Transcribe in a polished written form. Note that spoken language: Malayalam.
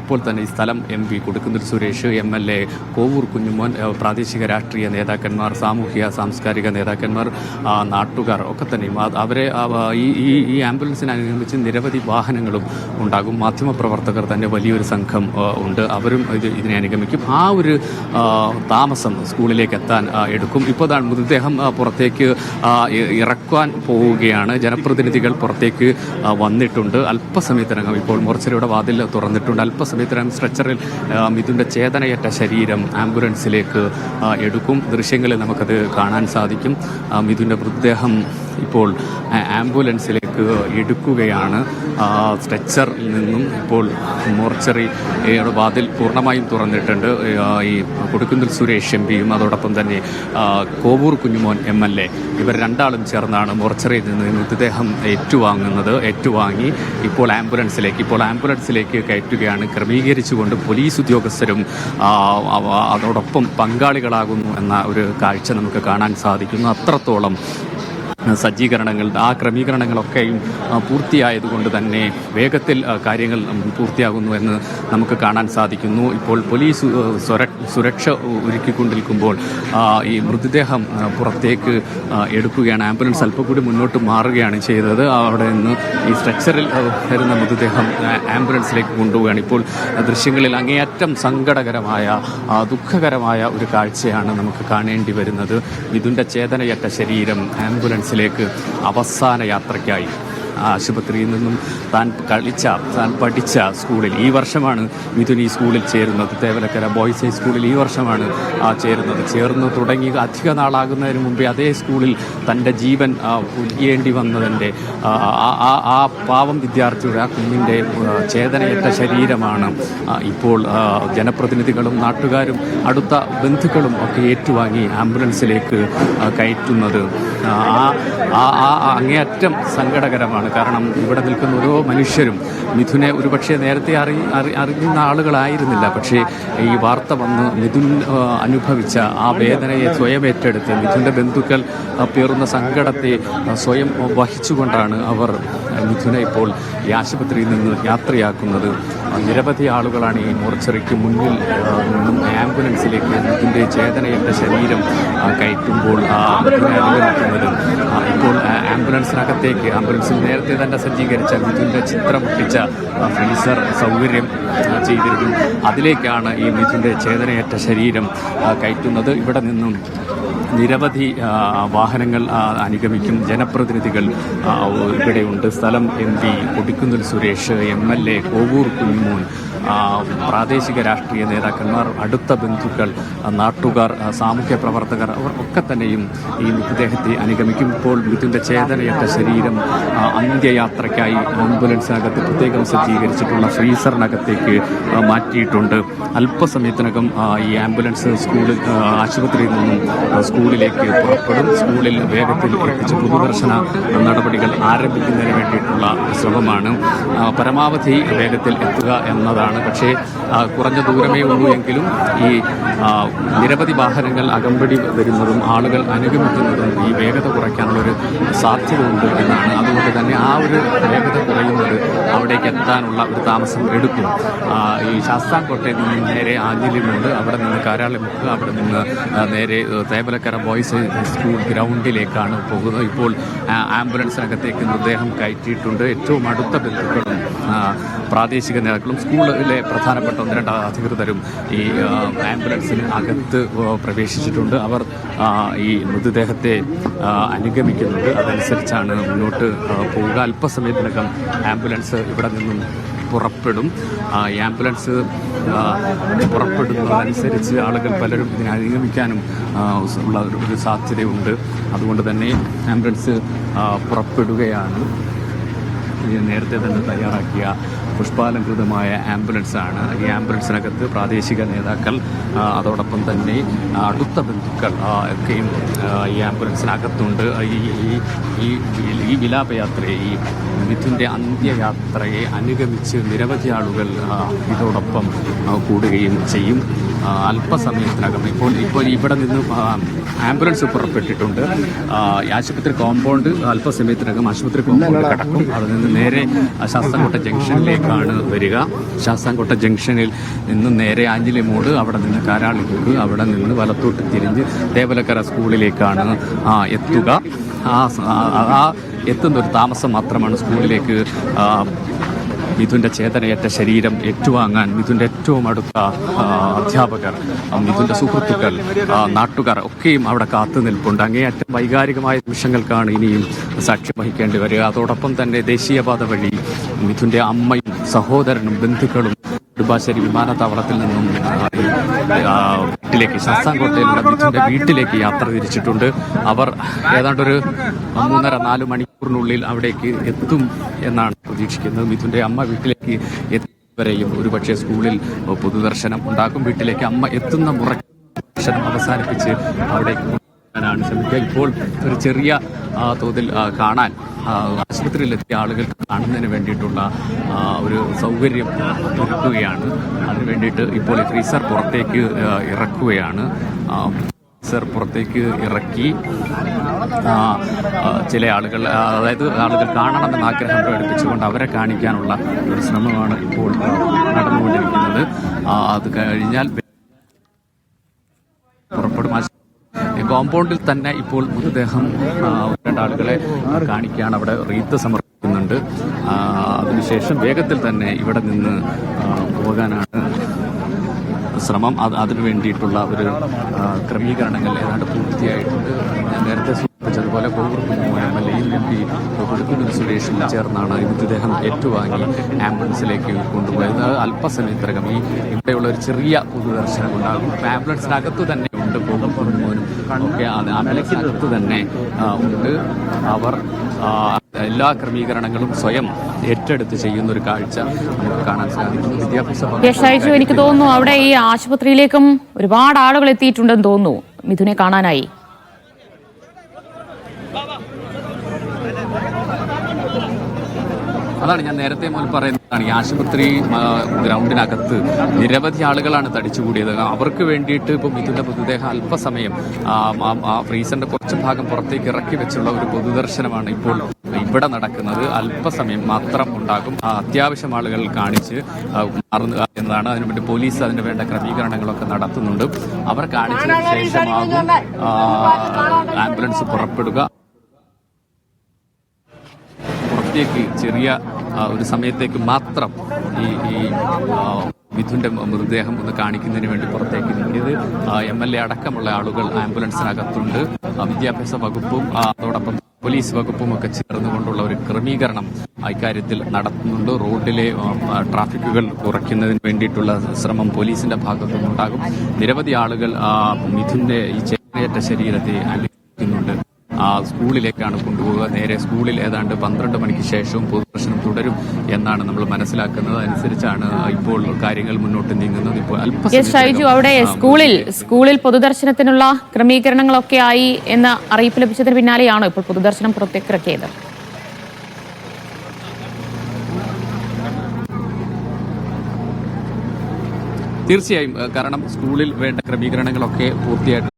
ഇപ്പോൾ തന്നെ ഈ സ്ഥലം MP കൊടിക്കുന്നിൽ സുരേഷ്, MLA കോവൂർ കുഞ്ഞുമോൻ, പ്രാദേശിക രാഷ്ട്രീയ നേതാക്കന്മാർ, സാമൂഹിക സാംസ്കാരിക നേതാക്കന്മാർ, നാട്ടുകാർ ഒക്കെ തന്നെയും അവരെ ഈ ആംബുലൻസിനെ അനുഗമിച്ച് നിരവധി വാഹനങ്ങളും ഉണ്ടാകും. മാധ്യമപ്രവർത്തകർ തന്നെ വലിയൊരു സംഘം ഉണ്ട്, അവരും ഇതിനെ അനുഗമിക്കും. ആ ഒരു താമസം സ്കൂളിലേക്ക് എത്താൻ എടുക്കും. ഇപ്പോൾ മൃതദേഹം പുറത്തേക്ക് ഇറക്കാൻ പോവുകയാണ്. ജനപ്രതിനിധികൾ പുറത്തേക്ക് വന്നിട്ടുണ്ട്. അല്പസമയത്തിനകം ഇപ്പോൾ മോർച്ചറിയുടെ വാതിൽ തുറന്നിട്ടുണ്ട്. അല്പസമയത്തിനകം സ്ട്രെച്ചറിൽ മിഥുൻ്റെ ചേതനയറ്റ ശരീരം ആംബുലൻസിലേക്ക് എടുക്കും. ദൃശ്യങ്ങളിൽ നമുക്കത് കാണാൻ സാധിക്കും. മിഥുൻ്റെ മൃതദേഹം ഇപ്പോൾ ആംബുലൻസിലേക്ക് എടുക്കുകയാണ്. സ്ട്രെച്ചറിൽ നിന്നും ഇപ്പോൾ മോർച്ചറിയുടെ വാതിൽ പൂർണ്ണമായും തുറന്നിട്ടുണ്ട്. ഈ കൊടിക്കുന്നിൽ സുരേഷ് MPയും അതോടൊപ്പം തന്നെ കോവൂർ കുഞ്ഞുമോൻ MLA ഇവർ രണ്ടാളും ചേർന്നാണ് മോർച്ചറിയിൽ നിന്ന് മൃതദേഹം ഏറ്റുവാങ്ങി ഇപ്പോൾ ആംബുലൻസിലേക്ക് കയറ്റുകയാണ്. ക്രമീകരിച്ചുകൊണ്ട് പോലീസ് ഉദ്യോഗസ്ഥരും അതോടൊപ്പം പങ്കാളികളാകുന്നു എന്ന ഒരു കാഴ്ച നമുക്ക് കാണാൻ സാധിക്കുന്നു. അത്രത്തോളം സജ്ജീകരണങ്ങൾ, ആ ക്രമീകരണങ്ങളൊക്കെയും പൂർത്തിയായതുകൊണ്ട് തന്നെ വേഗത്തിൽ കാര്യങ്ങൾ പൂർത്തിയാകുന്നു എന്ന് നമുക്ക് കാണാൻ സാധിക്കുന്നു. ഇപ്പോൾ പോലീസ് സുരക്ഷ ഒരുക്കിക്കൊണ്ടിരിക്കുമ്പോൾ ഈ മൃതദേഹം പുറത്തേക്ക് എടുക്കുകയാണ്. ആംബുലൻസ് അല്പം കൂടി മുന്നോട്ട് മാറുകയാണ് ചെയ്തത്. അവിടെ നിന്ന് ഈ സ്ട്രെച്ചറിൽ വരുന്ന മൃതദേഹം ആംബുലൻസിലേക്ക് കൊണ്ടുപോവുകയാണ്. ഇപ്പോൾ ദൃശ്യങ്ങളിൽ അങ്ങേയറ്റം സങ്കടകരമായ ദുഃഖകരമായ ഒരു കാഴ്ചയാണ് നമുക്ക് കാണേണ്ടി വരുന്നത്. മിഥുൻ്റെ ചേതനയറ്റ ശരീരം ആംബുലൻസിലേക്ക് അവസാന യാത്രയ്ക്കായി ആശുപത്രിയിൽ നിന്നും താൻ പഠിച്ച സ്കൂളിൽ ഈ വർഷമാണ് മിഥുൻ ഈ സ്കൂളിൽ ചേരുന്നത്. തേവലക്കര ബോയ്സ് ഹൈ സ്കൂളിൽ ഈ വർഷമാണ് ചേർന്ന് തുടങ്ങി അധിക നാളാകുന്നതിന് മുമ്പേ അതേ സ്കൂളിൽ തൻ്റെ ജീവൻ പൊലിയേണ്ടി വന്നതിൻ്റെ ആ പാവം വിദ്യാർത്ഥിയുടെ, ആ കുഞ്ഞിൻ്റെ ചേതനയറ്റ ശരീരമാണ് ഇപ്പോൾ ജനപ്രതിനിധികളും നാട്ടുകാരും അടുത്ത ബന്ധുക്കളും ഒക്കെ ഏറ്റുവാങ്ങി ആംബുലൻസിലേക്ക് കയറ്റുന്നത്. അങ്ങേയറ്റം സങ്കടകരമാണ്. കാരണം ഇവിടെ നിൽക്കുന്ന ഓരോ മനുഷ്യരും മിഥുനെ ഒരുപക്ഷെ നേരത്തെ അറിയുന്ന ആളുകളായിരുന്നില്ല. പക്ഷേ ഈ വാർത്ത വന്ന് മിഥുൻ അനുഭവിച്ച ആ വേദനയെ സ്വയം ഏറ്റെടുത്ത് മിഥുൻ്റെ ബന്ധുക്കൾ പേറുന്ന സങ്കടത്തെ സ്വയം വഹിച്ചുകൊണ്ടാണ് അവർ മിഥുനെ ഇപ്പോൾ ഈ ആശുപത്രിയിൽ നിന്ന് യാത്രയാക്കുന്നത്. നിരവധി ആളുകളാണ് ഈ മോർച്ചറിക്ക് മുന്നിൽ നിന്നും ആംബുലൻസിലേക്ക് മിഥുൻ്റെ ചേതനയറ്റ ശരീരം കയറ്റുമ്പോൾ മിഥുനെ അനുഗമിക്കുന്നത്. ഇപ്പോൾ ആംബുലൻസിൽ നേരത്തെ തന്നെ സജ്ജീകരിച്ച മിഥുൻ്റെ ചിത്രമൊട്ടിച്ച ഫ്രീസർ സൗകര്യം ചെയ്തിരുന്നു. അതിലേക്കാണ് ഈ മിഥുൻ്റെ ചേതനയറ്റ ശരീരം കയറ്റുന്നത്. ഇവിടെ നിന്നും നിരവധി വാഹനങ്ങൾ അനുഗമിക്കും. ജനപ്രതിനിധികൾ ഇവിടെയുണ്ട്. സ്ഥലം MP കൊടിക്കുന്നിൽ സുരേഷ്, MLA കോവൂർ കുഞ്ഞുമോൻ, പ്രാദേശിക രാഷ്ട്രീയ നേതാക്കന്മാർ, അടുത്ത ബന്ധുക്കൾ, നാട്ടുകാർ, സാമൂഹ്യ പ്രവർത്തകർ, അവർ ഒക്കെ തന്നെയും ഈ മൃതദേഹത്തെ അനുഗമിക്കും. ഇപ്പോൾ മിഥുൻ്റെ ചേതനയറ്റ ശരീരം അന്ത്യയാത്രയ്ക്കായി ആംബുലൻസിനകത്ത് പ്രത്യേകം സജ്ജീകരിച്ചിട്ടുള്ള ഫ്രീസറിനകത്തേക്ക് മാറ്റിയിട്ടുണ്ട്. അല്പസമയത്തിനകം ഈ ആംബുലൻസ് ആശുപത്രിയിൽ നിന്നും സ്കൂളിലേക്ക് പുറപ്പെടും. സ്കൂളിൽ വേഗത്തിൽ എത്തിച്ച് പൊതുദർശന നടപടികൾ ആരംഭിക്കുന്നതിന് വേണ്ടിയിട്ടുള്ള ശ്രമമാണ്. പരമാവധി വേഗത്തിൽ എത്തുക എന്നതാണ്. പക്ഷേ കുറഞ്ഞ ദൂരമേ ഉള്ളൂ എങ്കിലും ഈ നിരവധി വാഹനങ്ങൾ അകമ്പടി വരുന്നതും ആളുകൾ അനുഗമിക്കുന്നതും ഈ വേഗത കുറയ്ക്കാനുള്ളൊരു സാധ്യത ഉണ്ട് എന്നാണ്. അതുകൊണ്ട് തന്നെ ആ ഒരു വേഗത കുറയുന്നത് അവിടേക്ക് എത്താനുള്ള ഒരു താമസം എടുക്കും. ഈ ശാസ്താംകോട്ടയിൽ നിന്ന് നേരെ ആഞ്ഞിലിമുണ്ട്, അവിടെ നിന്ന് കാരാളിമുക്ക്, അവിടെ നിന്ന് നേരെ തേവലക്കര ബോയ്സ് സ്കൂൾ ഗ്രൗണ്ടിലേക്കാണ് പോകുന്നത്. ഇപ്പോൾ ആംബുലൻസിനകത്തേക്ക് മൃതദേഹം കയറ്റിയിട്ടുണ്ട്. ഏറ്റവും അടുത്ത ബന്ധുക്കളും പ്രാദേശിക നേതാക്കളും സ്കൂളിലെ പ്രധാനപ്പെട്ട 1-2 അധികൃതരും ഈ ആംബുലൻസിന് അകത്ത് പ്രവേശിച്ചിട്ടുണ്ട്. അവർ ഈ മൃതദേഹത്തെ അനുഗമിക്കുന്നുണ്ട്. അതനുസരിച്ചാണ് മുന്നോട്ട് പോവുക. അല്പസമയത്തിനകം ആംബുലൻസ് ഇവിടെ നിന്നും പുറപ്പെടും. ഈ ആംബുലൻസ് പുറപ്പെടുന്നതനുസരിച്ച് ആളുകൾ പലരും ഇതിനെ അനുഗമിക്കാനും ഉള്ള ഒരു സാധ്യതയുണ്ട്. അതുകൊണ്ട് തന്നെ ആംബുലൻസ് പുറപ്പെടുകയാണ്. നേരത്തെ തന്നെ തയ്യാറാക്കിയ പുഷ്പാലങ്കൃതമായ ആംബുലൻസാണ്. ഈ ആംബുലൻസിനകത്ത് പ്രാദേശിക നേതാക്കൾ, അതോടൊപ്പം തന്നെ അടുത്ത ബന്ധുക്കൾ ഒക്കെയും ഈ ആംബുലൻസിനകത്തുണ്ട്. ഈ വിലാപയാത്രയെ, ഈ മിഥുൻ്റെ അന്ത്യയാത്രയെ അനുഗമിച്ച് നിരവധി ആളുകൾ ഇതോടൊപ്പം കൂടുകയും ചെയ്യും. അല്പസമയത്തിനകം ഇപ്പോൾ ഇവിടെ നിന്ന് ആംബുലൻസ് പുറപ്പെട്ടിട്ടുണ്ട്. ആശുപത്രി കോമ്പൗണ്ട് അല്പസമയത്തിനകം ആശുപത്രി കോമ്പൗണ്ട് കടക്കും. അതിൽ നിന്ന് നേരെ ശാസ്താംകോട്ട ജംഗ്ഷനിലേക്കാണ് വരിക. ശാസ്താംകോട്ട ജംഗ്ഷനിൽ നിന്ന് നേരെ ആഞ്ഞിലിമൂട്, അവിടെ നിന്ന് കാരാളിമൂട്, അവിടെ നിന്ന് വലത്തോട്ട് തിരിഞ്ഞ് തേവലക്കര സ്കൂളിലേക്കാണ് എത്തുക. എത്തുന്നൊരു താമസം മാത്രമാണ് സ്കൂളിലേക്ക് മിഥുൻ്റെ ചേതനയേറ്റ ശരീരം ഏറ്റുവാങ്ങാൻ മിഥുൻ്റെ ഏറ്റവും അടുത്ത അധ്യാപകർ, മിഥുൻ്റെ സുഹൃത്തുക്കൾ, നാട്ടുകാർ ഒക്കെയും അവിടെ കാത്തു നിൽപ്പുണ്ട്. അങ്ങേയറ്റം വൈകാരികമായ നിമിഷങ്ങൾക്കാണ് ഇനിയും സാക്ഷ്യം വഹിക്കേണ്ടി വരിക. അതോടൊപ്പം തന്നെ ദേശീയപാത വഴി മിഥുൻ്റെ അമ്മയും സഹോദരനും ബന്ധുക്കളും നെടുമ്പാശ്ശേരി വിമാനത്താവളത്തിൽ നിന്നും വീട്ടിലേക്ക്, ശാസ്താംകോട്ടയിലുള്ള മിഥുൻ്റെ വീട്ടിലേക്ക് യാത്ര തിരിച്ചിട്ടുണ്ട്. അവർ ഏതാണ്ടൊരു 3-4 മണിക്കൂറിനുള്ളിൽ അവിടേക്ക് എത്തും എന്നാണ് പ്രതീക്ഷിക്കുന്നത്. മിഥുൻ്റെ അമ്മ വീട്ടിലേക്ക് എത്തുവരെയും ഒരുപക്ഷെ സ്കൂളിൽ പൊതുദർശനം ഉണ്ടാക്കും. വീട്ടിലേക്ക് അമ്മ എത്തുന്ന ദർശനം അവസാനിപ്പിച്ച് അവിടേക്ക് ാണ് ശ്രമിക്കുക. ഇപ്പോൾ ഒരു ചെറിയ തോതിൽ കാണാൻ ആശുപത്രിയിലെത്തിയ ആളുകൾക്ക് കാണുന്നതിന് വേണ്ടിയിട്ടുള്ള ഒരു സൗകര്യം ഒരുക്കുകയാണ്. അതിനു വേണ്ടിയിട്ട് ഇപ്പോൾ ഫ്രീസർ പുറത്തേക്ക് ഇറക്കുകയാണ്. പുറത്തേക്ക് ഇറക്കി ചില ആളുകൾ, അതായത് ആളുകൾ കാണണമെന്ന് ആഗ്രഹം പ്രകടിപ്പിച്ചുകൊണ്ട് അവരെ കാണിക്കാനുള്ള ഒരു ശ്രമമാണ് ഇപ്പോൾ നടന്നുകൊണ്ടിരിക്കുന്നത്. അത് കഴിഞ്ഞാൽ പുറപ്പെടും. കോമ്പൗണ്ടിൽ തന്നെ ഇപ്പോൾ മൃതദേഹം 2 ആളുകളെ കാണിക്കുകയാണ്. അവിടെ റീത്ത് സമർപ്പിക്കുന്നുണ്ട്. അതിനുശേഷം വേഗത്തിൽ തന്നെ ഇവിടെ നിന്ന് പോകാനാണ് ശ്രമം. അതിനു വേണ്ടിയിട്ടുള്ള ഒരു ക്രമീകരണങ്ങൾ ഏതാണ്ട് പൂർത്തിയായിട്ടുണ്ട്. ഞാൻ നേരത്തെ സൂചിപ്പിച്ചതുപോലെ കോവൂർ കുഞ്ഞുമോൻ MLA MP കൊടിക്കുന്നിൽ സുരേഷും ചേർന്നാണ് മൃതദേഹം ഏറ്റുവാങ്ങി ആംബുലൻസിലേക്ക് കൊണ്ടുപോയത്. അല്പസമയത്തിനകം ഇവിടെയുള്ള ഒരു ചെറിയ പൊതുദർശനം ഉണ്ടാകും. ആംബുലൻസിനകത്ത് തന്നെ ഉണ്ട് കോവൂർ കുഞ്ഞുമോനും ഒക്കെ ആംബുലൻസിനകത്ത് തന്നെ ഉണ്ട്. അവർ എല്ലാ ക്രമീകരണങ്ങളും സ്വയം ഏറ്റെടുത്ത് ചെയ്യുന്ന ഒരു കാഴ്ച നമുക്ക് കാണാൻ സാധിക്കുന്നു. വിദ്യാഭ്യാസ എനിക്ക് തോന്നുന്നു അവിടെ ഈ ആശുപത്രിയിലേക്കും ഒരുപാട് ആളുകൾ എത്തിയിട്ടുണ്ടെന്ന് തോന്നുന്നു മിഥുനെ കാണാനായി. അതാണ് ഞാൻ നേരത്തെ മുതൽ പറയുന്നതാണ്. ഈ ആശുപത്രി ഗ്രൗണ്ടിനകത്ത് നിരവധി ആളുകളാണ് തടിച്ചുകൂടിയത്. അവർക്ക് വേണ്ടിയിട്ട് ഇപ്പോൾ മിഥുൻ്റെ മൃതദേഹം അല്പസമയം ഫ്രീസറിന്റെ കുറച്ച് ഭാഗം പുറത്തേക്ക് ഇറക്കി വെച്ചുള്ള ഒരു പൊതുദർശനമാണ് ഇപ്പോൾ ഇവിടെ നടക്കുന്നത്. അല്പസമയം മാത്രം ഉണ്ടാകും. അത്യാവശ്യം ആളുകൾ കാണിച്ച് മാറുക എന്നതാണ്. അതിനുവേണ്ടി പോലീസ് അതിന് വേണ്ട ക്രമീകരണങ്ങളൊക്കെ നടത്തുന്നുണ്ട്. അവർ കാണിച്ചതിന് ശേഷമാകും ആംബുലൻസ് പുറപ്പെടുക. പുറത്തേക്ക് ചെറിയ ഒരു സമയത്തേക്ക് മാത്രം ഈ മിഥുൻ്റെ മൃതദേഹം ഒന്ന് കാണിക്കുന്നതിന് വേണ്ടി പുറത്തേക്ക് നീക്കിയത്. MLA അടക്കമുള്ള ആളുകൾ ആംബുലൻസിനകത്തുണ്ട്. വിദ്യാഭ്യാസ വകുപ്പും അതോടൊപ്പം പോലീസ് വകുപ്പും ഒക്കെ ചേർന്നുകൊണ്ടുള്ള ഒരു ക്രമീകരണം ഇക്കാര്യത്തിൽ നടത്തുന്നുണ്ട്. റോഡിലെ ട്രാഫിക്കുകൾ കുറയ്ക്കുന്നതിന് വേണ്ടിയിട്ടുള്ള ശ്രമം പോലീസിന്റെ ഭാഗത്തുനിന്നുണ്ടാകും. നിരവധി ആളുകൾ മിഥുന്റെ ഈ ചേതനയേറ്റ ശരീരത്തെ അനുഗമിക്കുന്നുണ്ട്. സ്കൂളിലേക്കാണ് കൊണ്ടുപോവുക. നേരെ സ്കൂളിൽ ഏതാണ്ട് 12 മണിക്ക് ശേഷവും പൊതുദർശനം തുടരും എന്നാണ് നമ്മൾ മനസ്സിലാക്കുന്നത്. അനുസരിച്ചാണ് ഇപ്പോൾ കാര്യങ്ങൾ മുന്നോട്ട് നീങ്ങുന്നത്. ഇപ്പോൾ അവിടെ സ്കൂളിൽ പൊതുദർശനത്തിനുള്ള ക്രമീകരണങ്ങളൊക്കെ ആയി എന്ന അറിയിപ്പ് ലഭിച്ചതിന് പിന്നാലെയാണോ ഇപ്പോൾ പൊതുദർശനം പുറത്തേക്ക് ഇറക്കിയത്? തീർച്ചയായും, കാരണം സ്കൂളിൽ വേണ്ട ക്രമീകരണങ്ങളൊക്കെ പൂർത്തിയായിട്ട്